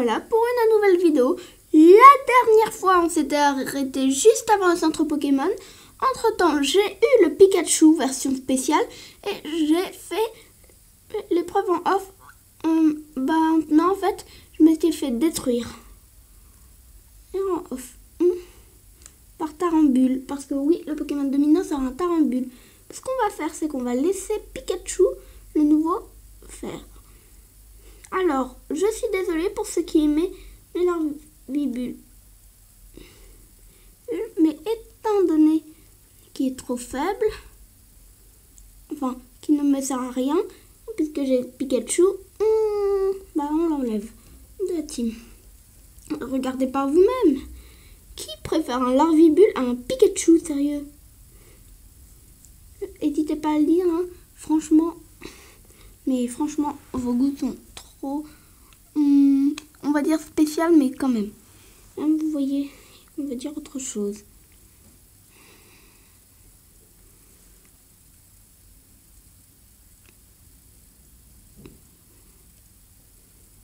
Voilà pour une nouvelle vidéo. La dernière fois on s'était arrêté juste avant le centre Pokémon. Entre temps j'ai eu le Pikachu version spéciale et j'ai fait l'épreuve en off. Non en fait je m'étais fait détruire. Et en off. Par Tarambule. Parce que oui, le Pokémon dominant sera un Tarambule. Ce qu'on va faire c'est qu'on va laisser Pikachu le nouveau faire. Alors, je suis désolée pour ceux qui aimaient Larvibule. Mais étant donné qu'il est trop faible, enfin, qu'il ne me sert à rien, puisque j'ai Pikachu, on l'enlève de la team. Regardez par vous-même. Qui préfère un Larvibule à un Pikachu, sérieux? N'hésitez pas à le dire, hein. Franchement, vos goûts sont trop, on va dire spécial, mais quand même. Vous voyez, on va dire autre chose.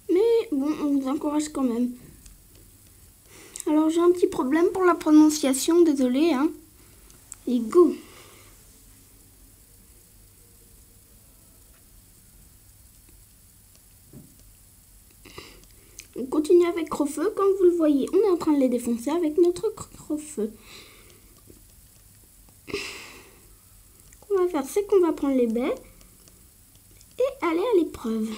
Mais bon, on vous encourage quand même. Alors j'ai un petit problème pour la prononciation, désolé, hein. Et go! On continue avec Crofeu. Comme vous le voyez, on est en train de les défoncer avec notre Crofeu. Ce qu'on va faire, c'est qu'on va prendre les baies et aller à l'épreuve.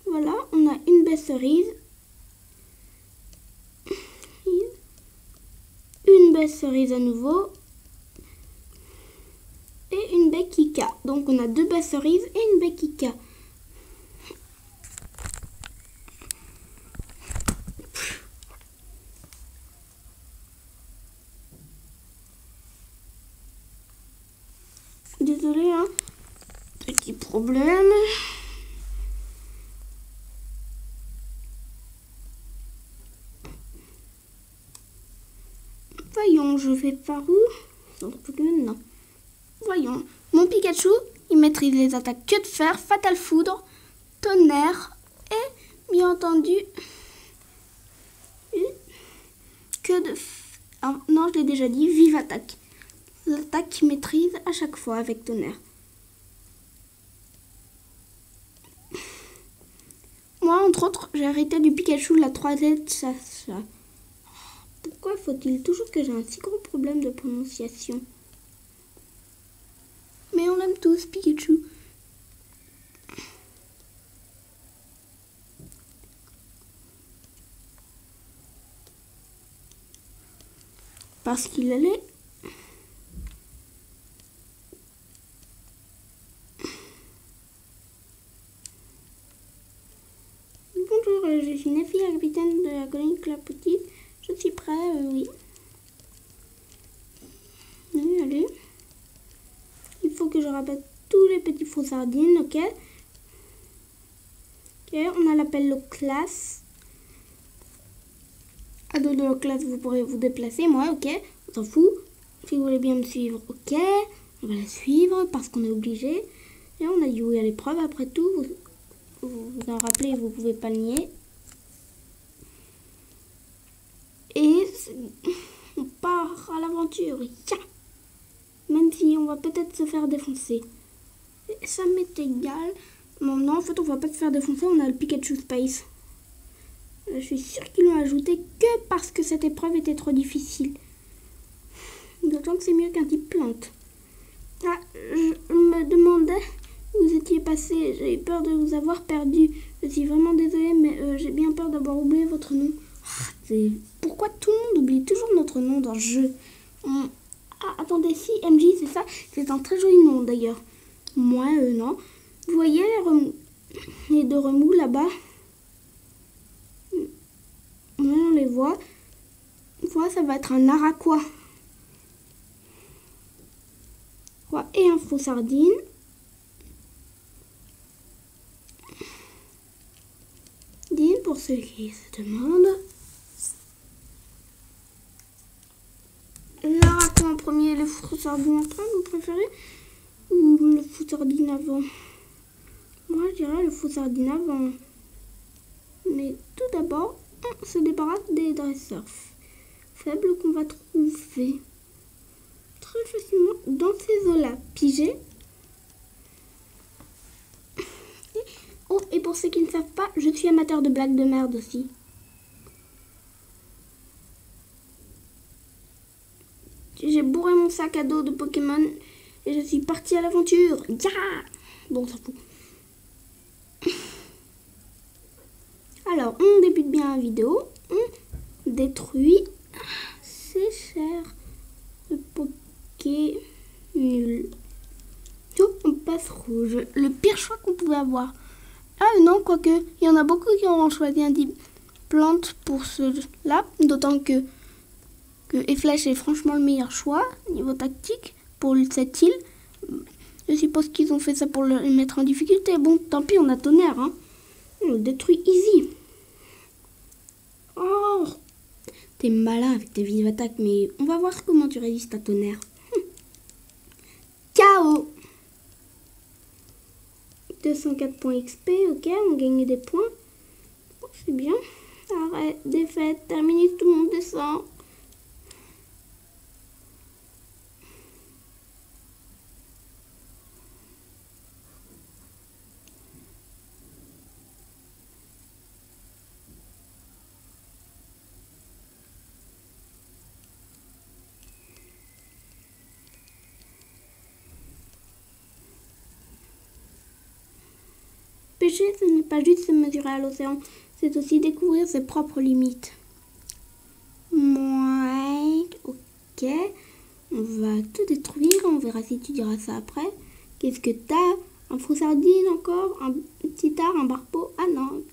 Voilà, on a une baie cerise. Une baie cerise à nouveau. Et une baie Kika. Donc on a deux baies cerises et une baie Kika. Désolée, hein. Petit problème. Voyons, je vais par où? Centre Pokémon, non. Voyons, mon Pikachu, il maîtrise les attaques que de fer, Fatal Foudre, Tonnerre et, bien entendu, que de... Ah, non, je l'ai déjà dit, Vive Attaque. L'attaque qu'il maîtrise à chaque fois avec Tonnerre. Moi, entre autres, j'ai arrêté du Pikachu la 3Z Chacha. Pourquoi faut-il toujours que j'ai un si gros problème de prononciation? Mais on l'aime tous, Pikachu. Parce qu'il allait... Bonjour, je suis Nefi, la capitaine de la colonie Clapotis. Je suis prêt, oui. Allez. Il faut que je rappelle tous les petits faux sardines, ok. Ok, on a l'appel le classe. À dos de la classe, vous pourrez vous déplacer, moi, ok. On s'en fout. Si vous voulez bien me suivre, ok. On va la suivre parce qu'on est obligé. Et on a dit oui à l'épreuve, après tout. Vous en rappelez, vous pouvez pas le nier. Et on part à l'aventure. Yeah. Même si on va peut-être se faire défoncer. Et ça m'est égal. Bon, non, en fait, on va pas se faire défoncer. On a le Pikachu Space. Je suis sûre qu'ils l'ont ajouté que parce que cette épreuve était trop difficile. D'autant que c'est mieux qu'un type plante. Ah, je me demandais où vous étiez passé. J'ai eu peur de vous avoir perdu. Je suis vraiment désolée, mais j'ai bien peur d'avoir oublié votre nom. Pourquoi tout le monde oublie toujours notre nom dans le jeu? Ah, attendez, si, MJ, c'est ça. C'est un très joli nom, d'ailleurs. Moi, non. Vous voyez les deux remous là-bas? Oui, on les voit. Voilà, ça va être un Araquois. Et un faux sardine. Dine pour ceux qui se demandent. L'Araquois en premier, le foussardine après, vous préférez? Ou le foussardine avant? Moi, je dirais le foussardine avant. Mais tout d'abord, on se débarrasse des dresseurs faibles qu'on va trouver très facilement dans ces eaux-là. Pigé. Oh, et pour ceux qui ne savent pas, je suis amateur de blagues de merde aussi. J'ai bourré mon sac à dos de Pokémon et je suis partie à l'aventure. Yeah! Bon, on s'en fout. Alors, on débute bien la vidéo. On détruit. C'est cher. Le Poké nul. On passe rouge. Le pire choix qu'on pouvait avoir. Ah non, quoique, il y en a beaucoup qui auront choisi un type plante pour ceux-là. D'autant que Efflèche est franchement le meilleur choix niveau tactique pour cette île. Je suppose qu'ils ont fait ça pour le mettre en difficulté. Bon, tant pis, on a tonnerre. Hein. On le détruit easy. Oh, t'es malin avec tes vives attaques, mais on va voir comment tu résistes à tonnerre. KO. 204 points XP, ok, on gagne des points. Oh, c'est bien. Arrête, défaite, terminé, tout le monde descend. Pêcher, ce n'est pas juste se mesurer à l'océan, c'est aussi découvrir ses propres limites. Ouais, ok. On va tout détruire, on verra si tu diras ça après. Qu'est-ce que t'as? Un faux-sardine encore? Un petit art, un barpeau? Ah non.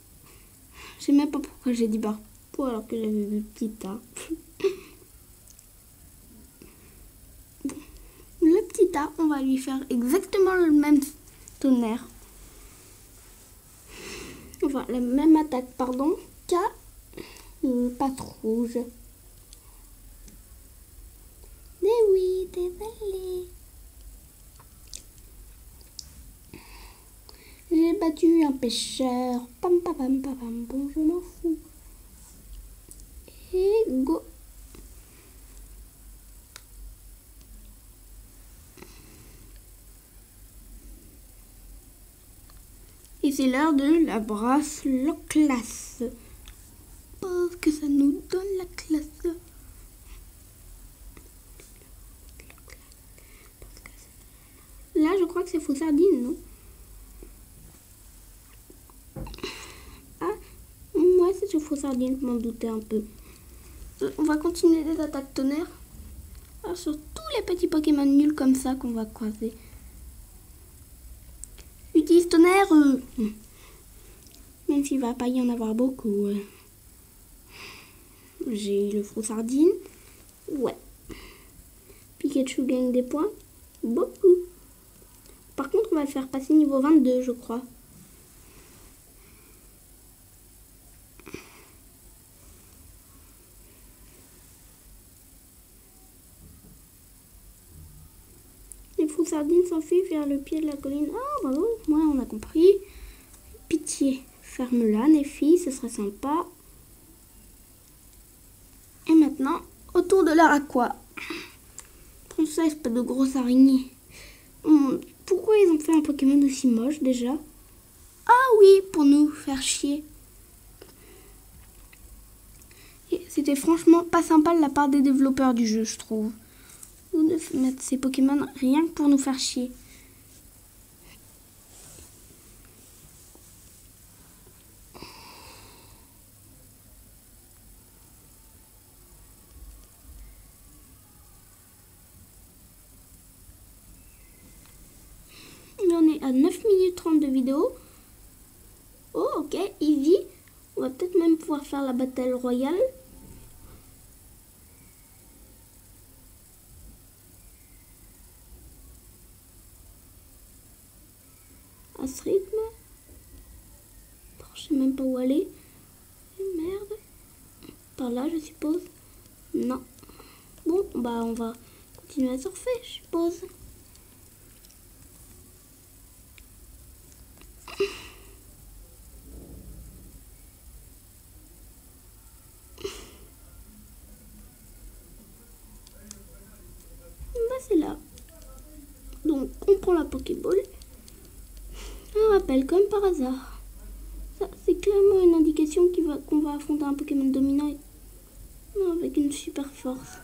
Je sais même pas pourquoi j'ai dit barpeau alors que j'avais vu petit art. Bon. Le petit art, on va lui faire exactement le même tonnerre. Enfin, la même attaque, pardon, qu'à patte rouge. Mais oui, désolé. J'ai battu un pêcheur. Pam pam pam pam pam. Bon, je m'en fous. Et go. Et c'est l'heure de la brasse la classe. Parce que ça nous donne la classe. Là, je crois que c'est faux-sardine, non? Ah, moi, c'est faux-sardine, je m'en doutais un peu. On va continuer les attaques tonnerre. Alors, sur tous les petits Pokémon nuls comme ça qu'on va croiser. Utilise tonnerre, même s'il va pas y en avoir beaucoup. J'ai le faux-sardine. Ouais. Pikachu gagne des points. Beaucoup. Par contre, on va le faire passer niveau 22, je crois. Les faux-sardines s'enfuient vers le pied de la colline. Ah, bravo, moi on a compris. Pitié, ferme-la, Néfi, ce serait sympa. Et maintenant, autour de l'Araqua. Princesse, pas de grosses araignées. Pourquoi ils ont fait un Pokémon aussi moche déjà? Ah oui, pour nous faire chier. C'était franchement pas sympa de la part des développeurs du jeu, je trouve. De mettre ces Pokémon rien que pour nous faire chier. On est à 9 minutes 30 de vidéo. Oh, ok, easy. On va peut-être même pouvoir faire la bataille royale. À ce rythme. Je sais même pas où aller. Merde. Par là, je suppose. Non. Bon, bah on va continuer à surfer, je suppose. Bah, c'est là. Donc, on prend la Pokéball. Un rappel, comme par hasard. Ça, c'est clairement une indication qu'on va affronter un Pokémon dominant avec une super force.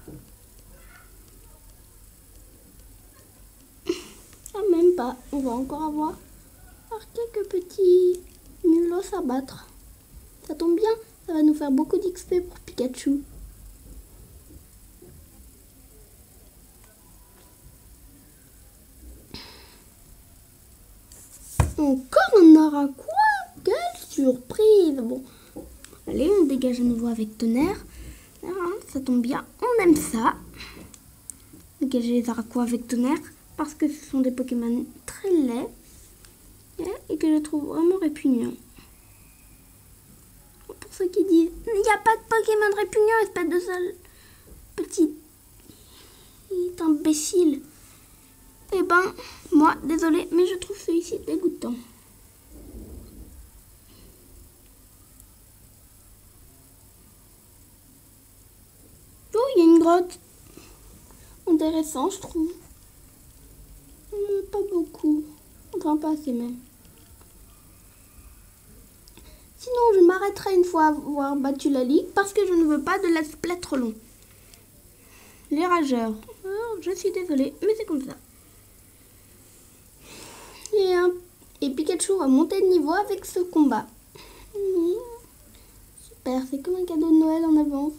Ah, même pas. On va encore avoir quelques petits mulos à battre. Ça tombe bien, ça va nous faire beaucoup d'XP pour Pikachu. Encore un Araquois? Quelle surprise! Bon, allez, on dégage à nouveau avec Tonnerre. Ah, ça tombe bien, on aime ça. Dégager les Araquois avec Tonnerre parce que ce sont des Pokémon très laids et que je trouve vraiment répugnants. Pour ceux qui disent il n'y a pas de Pokémon répugnant, espèce de seul petit imbécile. Eh ben, moi, désolé, mais je trouve celui-ci dégoûtant. Oh, il y a une grotte. Intéressant, je trouve. Pas beaucoup. Enfin, pas assez même. Sinon, je m'arrêterai une fois avoir battu la ligue parce que je ne veux pas de let's play trop long. Les rageurs. Oh, je suis désolée, mais c'est comme ça. Et Pikachu va monter de niveau avec ce combat. Super, c'est comme un cadeau de Noël en avance.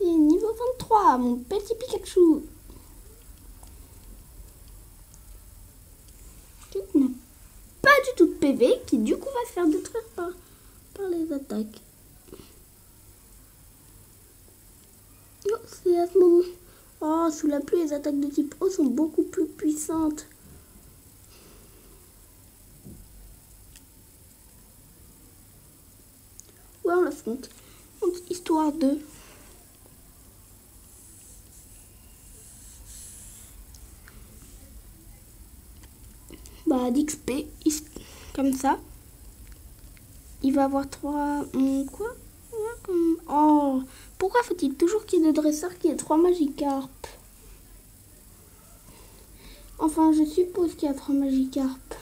Et niveau 23, mon petit Pikachu. Qui n'a pas du tout de PV, qui du coup va se faire détruire par les attaques. Oh, c'est à ce moment. Oh, sous la pluie, les attaques de type eau sont beaucoup plus puissantes. Ouais, on l'affronte. Histoire de... Bah, d'XP, comme ça. Il va avoir 3... quoi? Oh, pourquoi faut-il toujours qu'il y ait des dresseurs qui aient 3 Magikarp? Enfin, je suppose qu'il y a 3 Magikarp.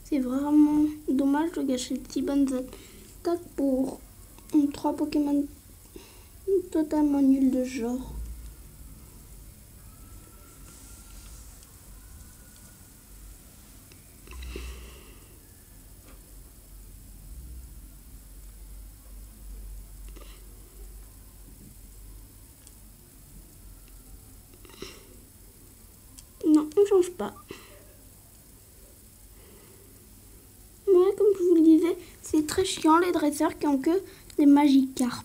C'est vraiment dommage de gâcher de si bonnes attaques pour 3 Pokémon totalement nuls de genre. Non, on change pas. Ouais, comme je vous le disais, c'est très chiant les dresseurs qui ont que des Magikarp.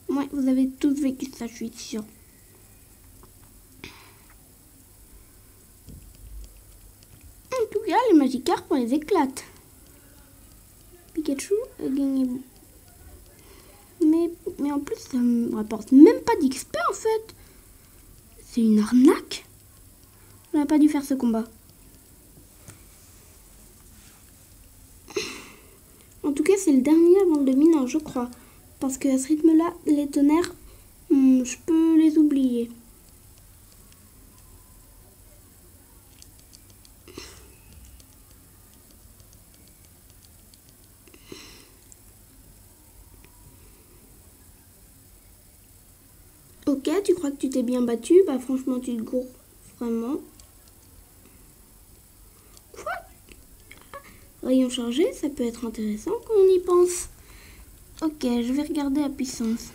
Ouais, vous avez tous vécu ça, je suis sûre. En tout cas, les Magikarp, on les éclate. Pikachu a gagné. Mais en plus, ça me rapporte même pas d'XP en fait. C'est une arnaque. On n'a pas dû faire ce combat. En tout cas, c'est le dernier avant le dominant, je crois. Parce qu'à ce rythme-là, les tonnerres, je peux les oublier. Ok, tu crois que tu t'es bien battu? Bah franchement, tu te gourres vraiment. Quoi? Rayon chargé, ça peut être intéressant quand on y pense. Ok, je vais regarder la puissance.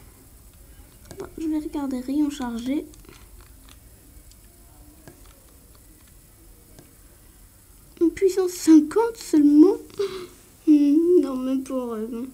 Attends, je vais regarder rayon chargé. Une puissance 50 seulement? Non, même pas rêve.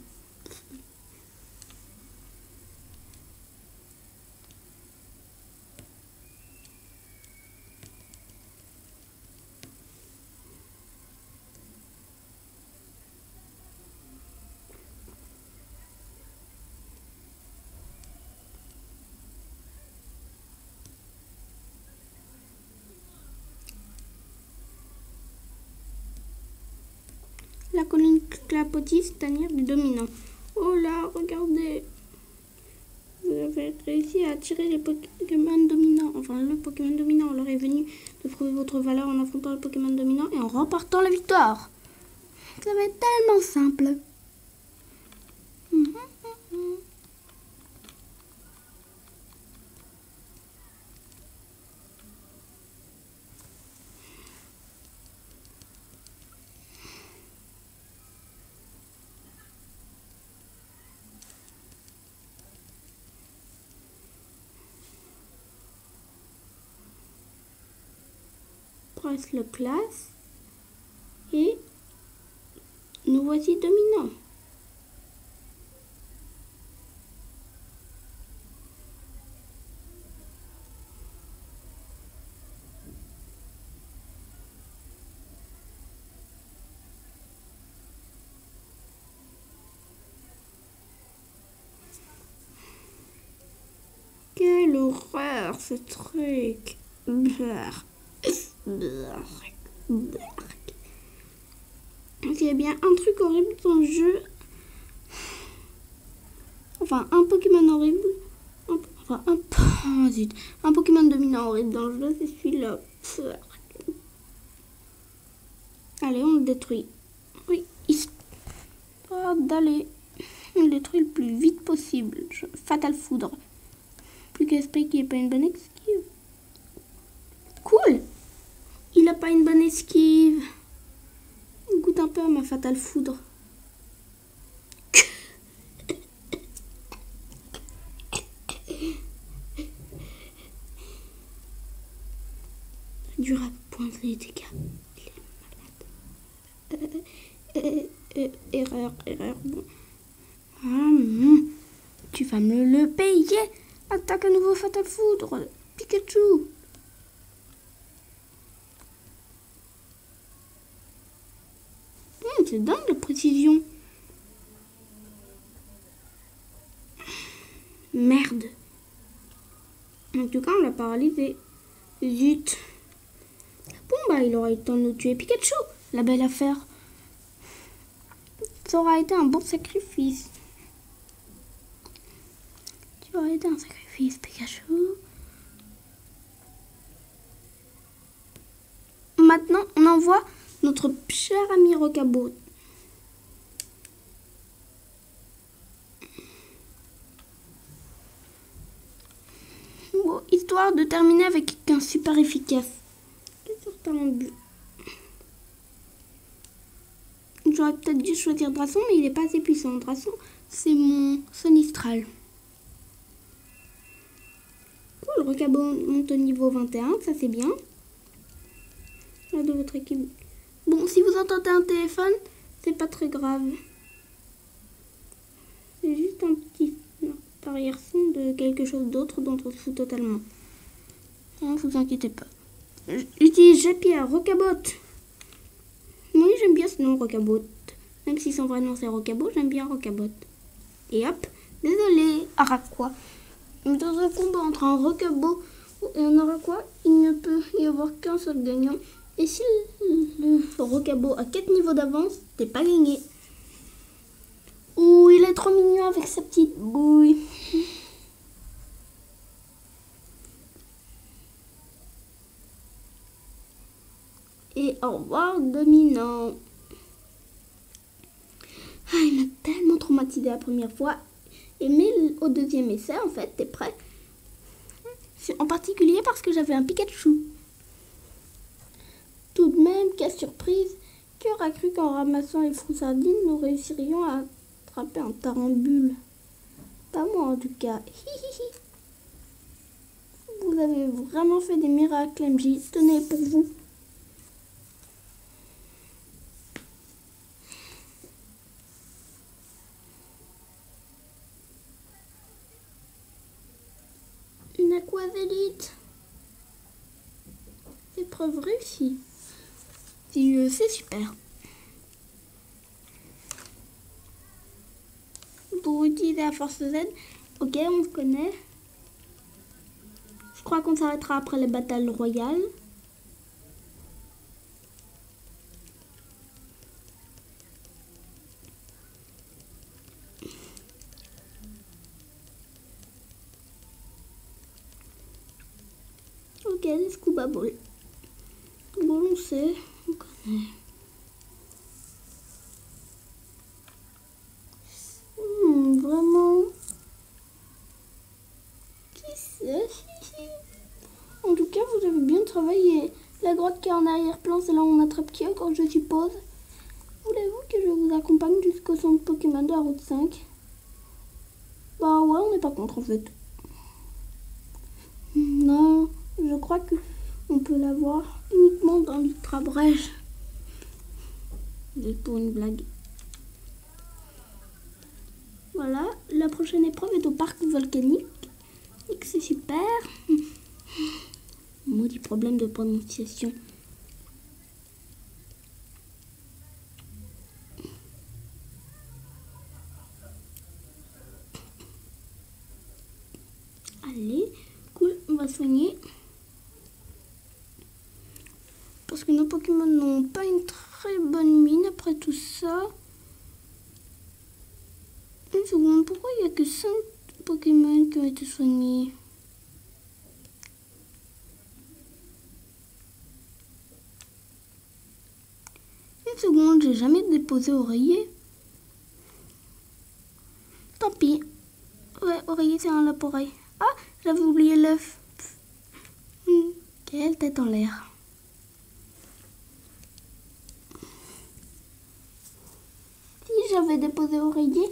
la colline clapotis, c'est-à-dire du dominant. Oh là, regardez. Vous avez réussi à attirer les Pokémon dominants. Enfin, le Pokémon dominant. Alors est venu de prouver votre valeur en affrontant le Pokémon dominant et en remportant la victoire. Ça va être tellement simple. Presse le place et nous voici dominants. Quelle horreur ce truc. S'il y a bien un truc horrible dans le jeu, enfin un Pokémon horrible, un Pokémon dominant horrible dans le jeu, c'est celui-là. Allez, on le détruit. Oui, histoire d'aller. On le détruit le plus vite possible. Fatal Foudre. Plus qu'esprit qui n'est pas une bonne esquive. Cool. Il n'a pas une bonne esquive. Goûte un peu à ma Fatal Foudre. Dur à poindre les dégâts. Il est malade. Erreur. Bon. Tu vas me le payer. Attaque à nouveau Fatal Foudre. Pikachu. C'est dingue la précision. Merde. En tout cas, on l'a paralysé. Zut. Bon, bah, il aura eu le temps de nous tuer. Pikachu, la belle affaire. Ça aura été un bon sacrifice. Tu aurais été un sacrifice, Pikachu. Maintenant, on envoie notre cher ami Rocabaut. Bon, histoire de terminer avec quelqu'un super efficace. C'est sur talent bleu. J'aurais peut-être dû choisir Drason, mais il n'est pas assez puissant. Drason, c'est mon Sonistral. Cool, Rocabaut monte au niveau 21, ça c'est bien. Là de votre équipe. Bon, si vous entendez un téléphone, c'est pas très grave. C'est juste un petit arrière-son de quelque chose d'autre dont on se fout totalement. Ne vous inquiétez pas. J'utilise Japierre, Rocabaut. Oui, j'aime bien ce nom, Rocabaut. Même si son vrai nom c'est Rocabaut, j'aime bien Rocabaut. Et hop, désolé, Araquois. Dans un combat entre un Rocabaut et un Araquois, il ne peut y avoir qu'un seul gagnant. Et si le Rocabaut a 4 niveaux d'avance, t'es pas gagné. Ouh, il est trop mignon avec sa petite bouille. Et au revoir, dominant. Ah, il m'a tellement traumatisé la première fois. Mais au deuxième essai, en fait, t'es prêt? En particulier parce que j'avais un Pikachu. Tout de même, quelle surprise! Qui aura cru qu'en ramassant les fruits sardines, nous réussirions à attraper un tarambule? Pas moi en tout cas. Vous avez vraiment fait des miracles, MJ. Tenez pour vous. Une aquavélite. Épreuve réussie. C'est super. Pour utiliser la force Z, ok, on se connaît. Je crois qu'on s'arrêtera après les batailles royales. Ok, les scuba ball. Bon, on sait, on connaît. Vraiment. Qui c'est? En tout cas, vous avez bien travaillé. La grotte qui est en arrière-plan, c'est là où on attrape qui quand je suppose. Voulez-vous que je vous accompagne jusqu'au centre Pokémon de la route 5? Bah ouais, on n'est pas contre en fait. Non, je crois que on peut l'avoir uniquement dans l'Ultra Brèche. Juste pour une blague. Voilà, la prochaine épreuve est au parc volcanique. Et que c'est super. Maudit problème de prononciation. Allez, cool, on va soigner. Parce que nos Pokémon n'ont pas une très bonne mine après tout ça. Une seconde, pourquoi il n'y a que 5 Pokémon qui ont été soignés? Une seconde, j'ai jamais déposé oreiller. Tant pis. Ouais, oreiller, c'est un lapin-oreille. Ah, j'avais oublié l'œuf. Quelle tête en l'air. Si j'avais déposé oreiller.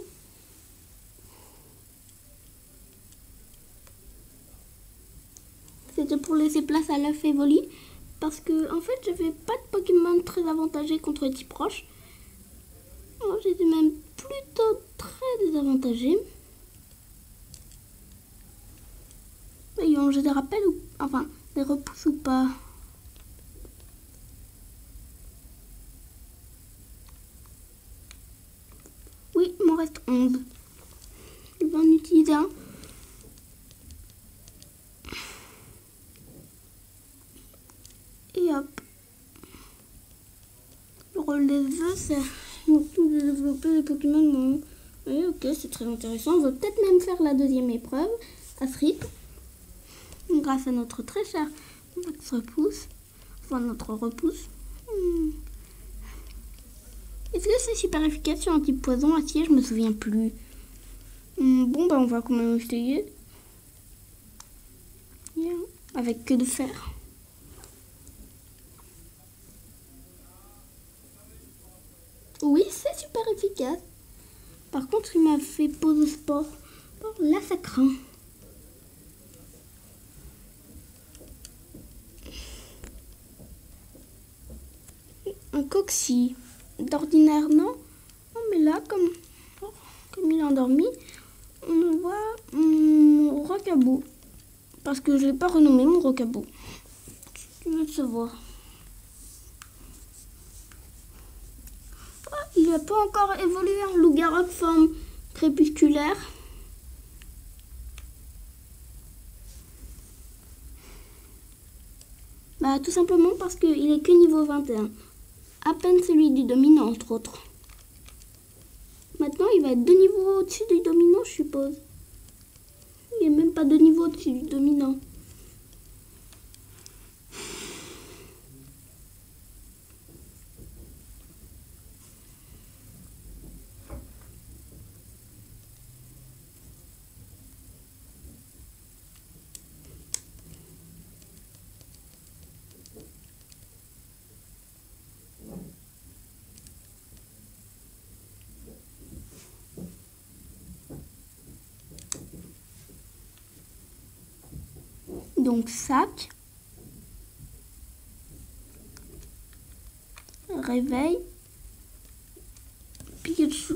C'était pour laisser place à l'œuf évoli. Parce que, en fait, j'avais pas de Pokémon très avantagés contre les types proches. Moi, j'étais même plutôt très désavantagée. Voyons, j'ai des rappels ou... Enfin, des repousses ou pas? Oui, il m'en reste 11. Je vais en utiliser un. Et hop. Le rôle des œufs, c'est surtout de développer les Pokémon. Bon. Oui, ok, c'est très intéressant. On va peut-être même faire la deuxième épreuve à ce rythme. Grâce à notre très cher Max Repousse. Enfin, notre repousse. Est-ce que c'est super efficace sur un type poison acier? Je me souviens plus. Bon, bah on va quand même essayer. Yeah. Avec que de fer. Oui, c'est super efficace. Par contre, il m'a fait pause au sport. Bon, là, ça craint. Un coccyx. D'ordinaire, non. Non, mais là, comme il est endormi, on voit mon Rockaboo. Parce que je ne l'ai pas renommé, mon Rockaboo. Tu veux le savoir. Ah, il n'a pas encore évolué en loup-garou forme crépusculaire. Bah, tout simplement parce qu'il est que niveau 21. À peine celui du dominant, entre autres. Maintenant, il va être 2 niveaux au-dessus du dominant, je suppose. Il n'y a même pas 2 niveaux au-dessus du dominant. Donc sac, réveil, Pikachu,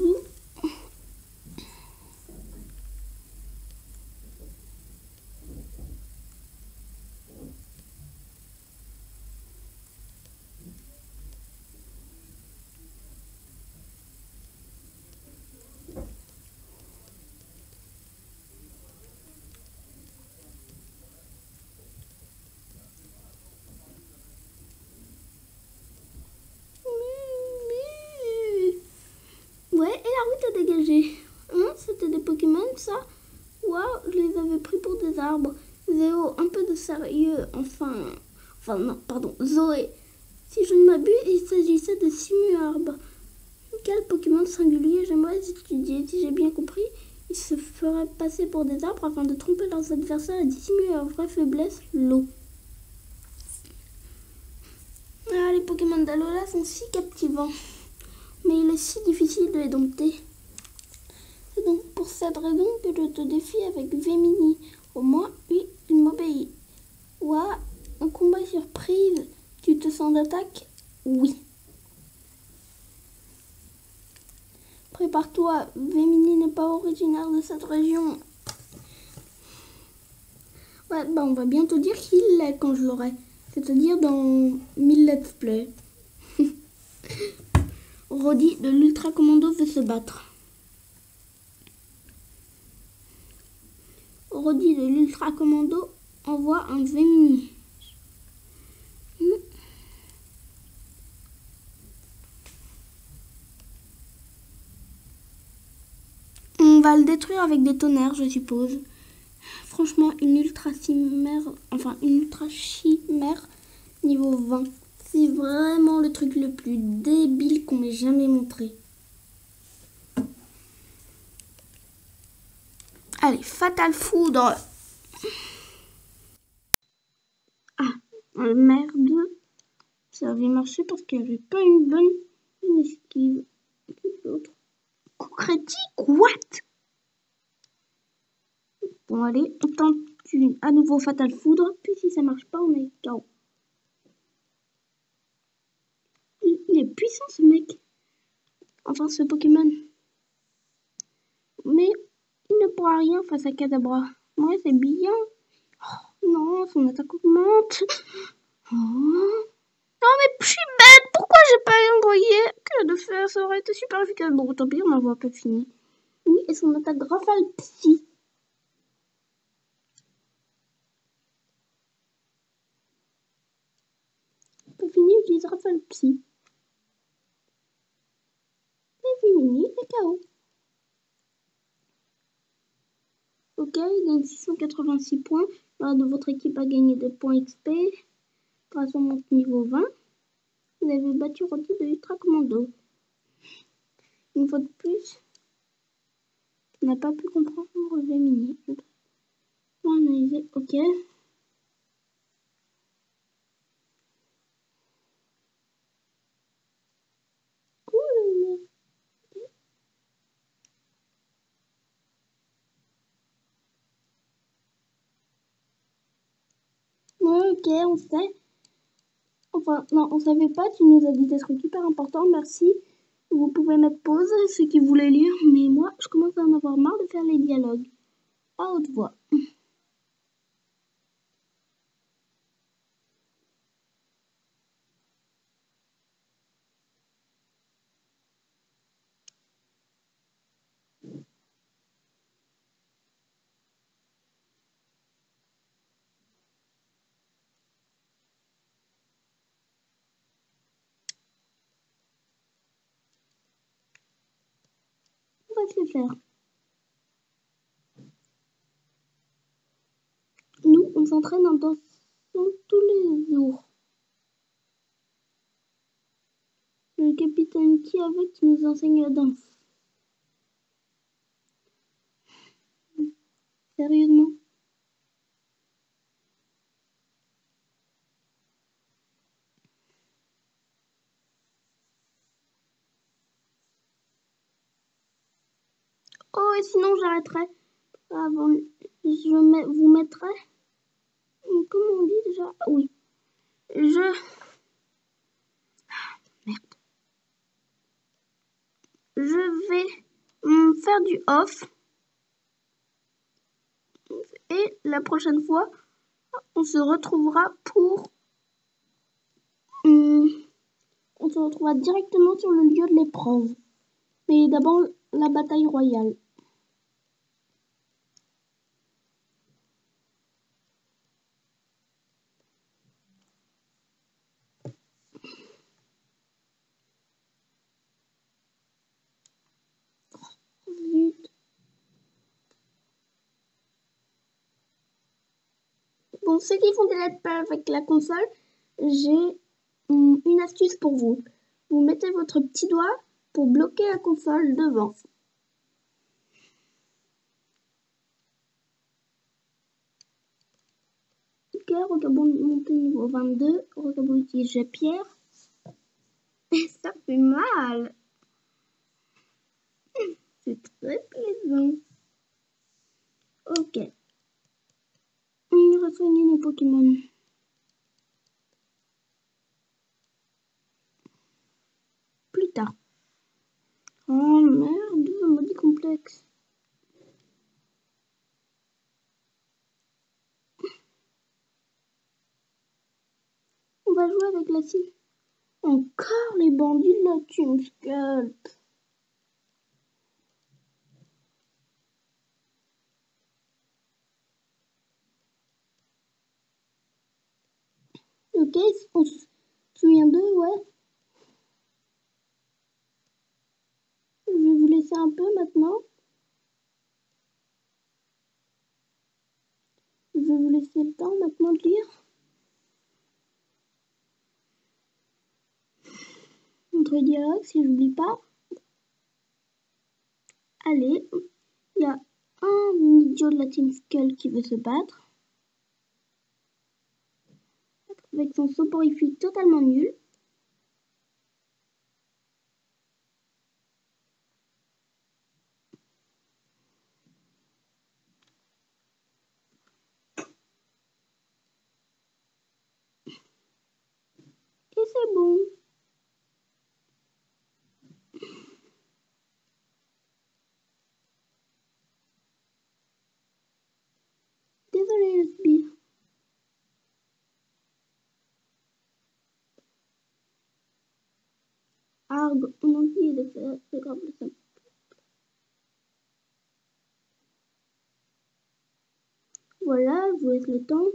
ouais, et la route est dégagée. Hein, c'était des Pokémon, ça? Waouh, je les avais pris pour des arbres. Zéo, un peu de sérieux, enfin non, pardon, Zoé. Si je ne m'abuse, il s'agissait de Simuarbre. Quel Pokémon singulier j'aimerais étudier? Si j'ai bien compris, ils se feraient passer pour des arbres afin de tromper leurs adversaires et dissimuler leur vraie faiblesse, l'eau. Ah, les Pokémon d'Alola sont si captivants, mais il est si difficile de les dompter. C'est donc pour cette raison que je te défie avec Vémini. Au moins, oui, il m'obéit. Ouah, un combat surprise. Tu te sens d'attaque? Oui. Prépare-toi, Vémini n'est pas originaire de cette région. Ouais, bah on va bientôt dire qu'il l'est quand je l'aurai. C'est-à-dire dans 1000 let's play. Roddy de l'Ultra Commando veut se battre. Roddy de l'Ultra Commando envoie un Vémini. On va le détruire avec des tonnerres, je suppose. Franchement, une ultra chimère niveau 20. C'est vraiment le truc le plus débile qu'on m'ait jamais montré. Allez, Fatal Foudre. Ah, merde. Ça avait marché parce qu'il n'y avait pas une bonne esquive. L'autre. Coup critique, what? Bon, allez, on tente à nouveau Fatal Foudre. Puis si ça marche pas, on est KO. Il est puissant ce mec. Enfin, ce Pokémon. Mais il ne pourra rien face à Kadabra. Ouais, c'est bien. Oh, non, son attaque augmente. Oh. Non, mais je suis bête. Pourquoi j'ai pas envoyé? Que de faire? Ça aurait été super efficace. Bon, tant pis, on n'en voit pas fini. Oui, et son attaque rafale psy. Pas fini, utilise rafale psy. Et Vémini est KO. Ok, il gagne 686 points. L'un de votre équipe a gagné des points XP grâce au monte niveau 20. Vous avez battu Roddy de Ultra Commando. Une fois de plus, on n'a pas pu comprendre Vémini. On va analyser, ok. Cool. Ouais, ok, on sait. Enfin, non, on savait pas, tu nous as dit des trucs hyper importants, merci. Vous pouvez mettre pause, ceux qui voulaient lire, mais moi, je commence à en avoir marre de faire les dialogues à haute voix. On va se le faire. Nous, on s'entraîne en dansant tous les jours. Le capitaine qui avec qui nous enseigne la danse. Sérieusement. Oh, et sinon j'arrêterai. Avant, vous mettrai. Comment on dit déjà? Oui. Merde. Je vais faire du off. Et la prochaine fois, on se retrouvera pour... on se retrouvera directement sur le lieu de l'épreuve. Mais d'abord, la bataille royale. Vite. Bon, ceux qui font des let's play avec la console, j'ai une astuce pour vous. Vous mettez votre petit doigt pour bloquer la console devant. Ok, Rocabo monter niveau 22. Rocabo utilise pierre. Ça fait mal. C'est très plaisant. Ok. On va soigner nos Pokémon. Plus tard. Oh merde, un maudit complexe. On va jouer avec la cible. Encore les bandits de la Team Skull. Ok, on se souvient d'eux, ouais. Je vais vous laisser un peu maintenant. Je vais vous laisser le temps maintenant de lire. Entre dialogues, si j'oublie pas. Allez, il y a un idiot de la Team Skull qui veut se battre. Avec son soporifique totalement nul. Et c'est bon. Désolé, le sbire. Arg, on a oublié de faire ce grave ça. Voilà, je vous laisse le temps.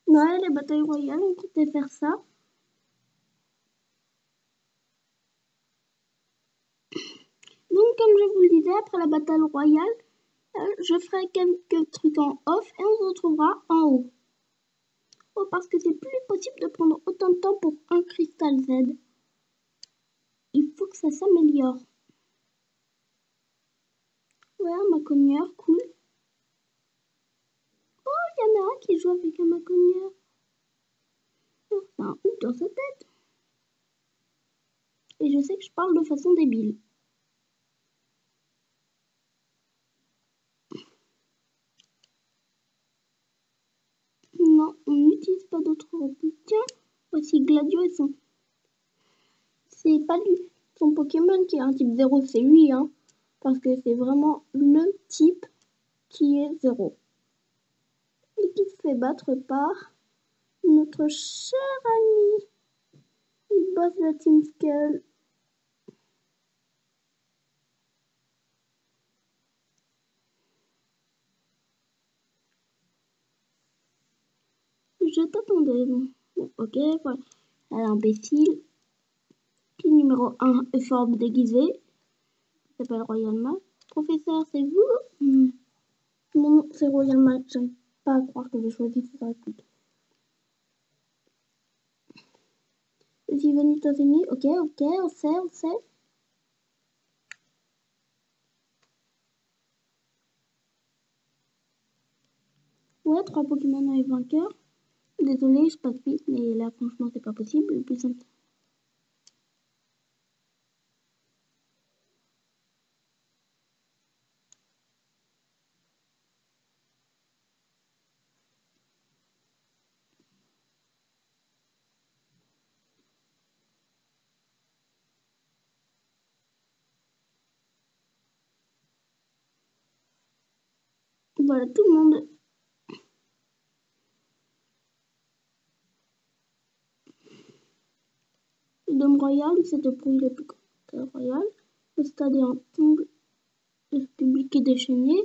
Ouais, les batailles royales, on comptait faire ça. Donc, comme je vous le disais, après la bataille royale, je ferai quelques trucs en off et on se retrouvera en haut. Oh, parce que c'est plus possible de prendre autant de temps pour un cristal Z. Il faut que ça s'améliore. Ouais, un macogneur, cool. Oh, il y en a un qui joue avec un macogneur. Oh, c'est un ouf dans sa tête. Et je sais que je parle de façon débile. Non, on n'utilise pas d'autres replis. Tiens, voici Gladio et son... C'est pas lui. Son Pokémon qui est un type 0, c'est lui, hein. Parce que c'est vraiment le type qui est 0. Et qui se fait battre par notre cher ami. Il bosse la Team Skull. Je t'attendais. Bon, ok, voilà. L'imbécile. Qui numéro 1 est forme déguisée. Il s'appelle Royal Mac. Professeur, c'est vous? Mon nom, c'est Royal Mac. J'arrive pas à croire que j'ai choisi cette réplique. Je suis venu t'enseigner. Ok, on sait. Ouais, 3 Pokémon avec vainqueur. Désolé, je passe vite, mais là, franchement, c'est pas possible. Le plus simple. Voilà, tout le monde. Le dôme royal, c'était pour le plus grand royal. Le stade est en tombe. Le public est déchaîné.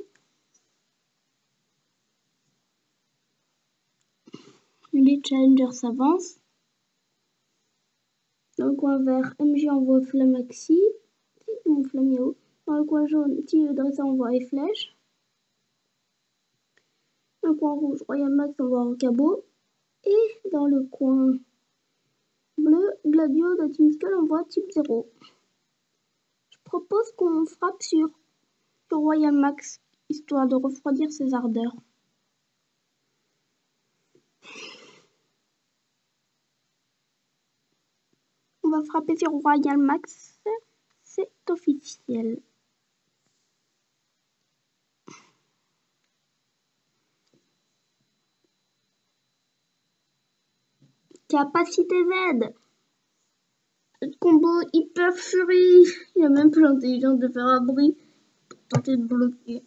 Les challengers s'avancent. Dans le coin vert, MJ envoie Flamaxi. C'est mon Flamiao. Dans le coin jaune, T. Dressa envoie Flèche. Dans le coin rouge, Royal Max envoie Rocabo. Et dans le coin bleu, Gladio de Team Skull envoie Type 0. Je propose qu'on frappe sur Royal Max, histoire de refroidir ses ardeurs. On va frapper sur Royal Max, c'est officiel. Capacité Z. Combo Hyper Fury. Il a même pas l'intelligence de faire un bruit pour tenter de bloquer.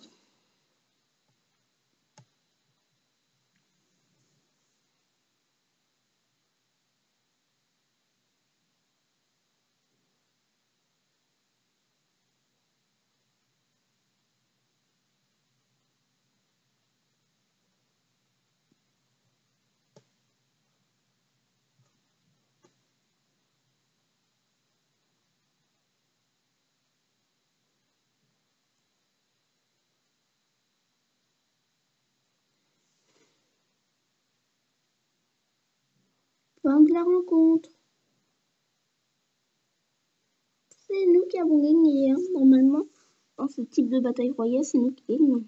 Fin de la rencontre. C'est nous qui avons gagné, hein. Normalement, dans ce type de bataille royale, c'est nous qui gagnons.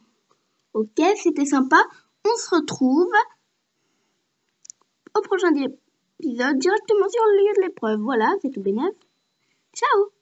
Ok, c'était sympa. On se retrouve au prochain épisode directement sur le lieu de l'épreuve. Voilà, c'est tout bénef. Ciao!